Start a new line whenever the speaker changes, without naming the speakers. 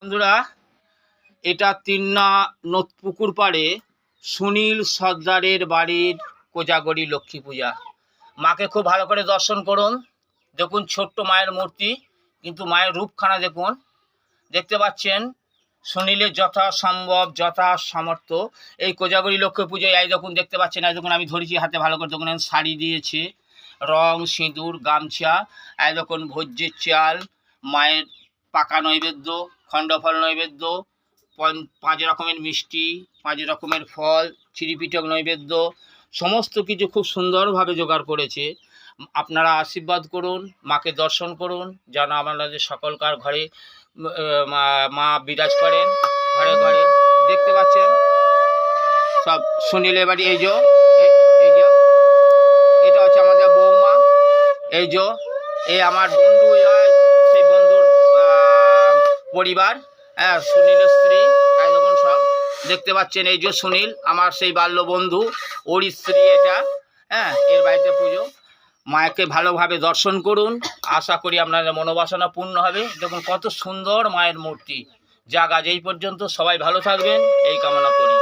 বন্ধুরা, এটা তিন্না পুকুর পাড়ে সুনীল সর্দারের বাড়ির কোজাগরী লক্ষ্মী পূজা। মাকে খুব ভালো করে দর্শন করুন। দেখুন ছোট্ট মায়ের মূর্তি, কিন্তু মায়ের রূপখানা দেখুন। দেখতে পাচ্ছেন সুনীলের যথা সম্ভব যথা সামর্থ্য এই কোজাগরী লক্ষ্মী পুজোয় এই দেখুন দেখতে পাচ্ছেন, এই দেখুন আমি ধরেছি হাতে ভালো করে, দেখুন শাড়ি দিয়েছে, রং সিঁদুর গামছা, এই দেখুন ভোজ্যের চাল, মায়ের পাকা নৈবেদ্য, খণ্ডফল নৈবেদ্য, 5 রকমের মিষ্টি, 5 রকমের ফল, চিড়িপিঠক নৈবেদ্য, সমস্ত কিছু খুব সুন্দরভাবে জোগাড় করেছে। আপনারা আশীর্বাদ করুন, মাকে দর্শন করুন, যেন আমাদের সকলকার ঘরে মা বিরাজ করেন। ঘরে ঘরে দেখতে পাচ্ছেন সব সুনীলের বাড়ি। এই যে এটা হচ্ছে আমাদের বৌমা, এই যে এই আমার বন্ধু, সেই বন্ধুর পরিবার, হ্যাঁ, সুনীলের স্ত্রী। তাই যখন সব দেখতে পাচ্ছেন, এই যে সুনীল আমার সেই বাল্য বন্ধু, ওর স্ত্রী এটা। হ্যাঁ, এর বাড়িতে পুজো। মাকে ভালোভাবে দর্শন করুন, আশা করি আপনাদের মনোবাসনা পূর্ণ হবে। দেখুন কত সুন্দর মায়ের মূর্তি। জায়গা যেই পর্যন্ত, সবাই ভালো থাকবেন এই কামনা করি।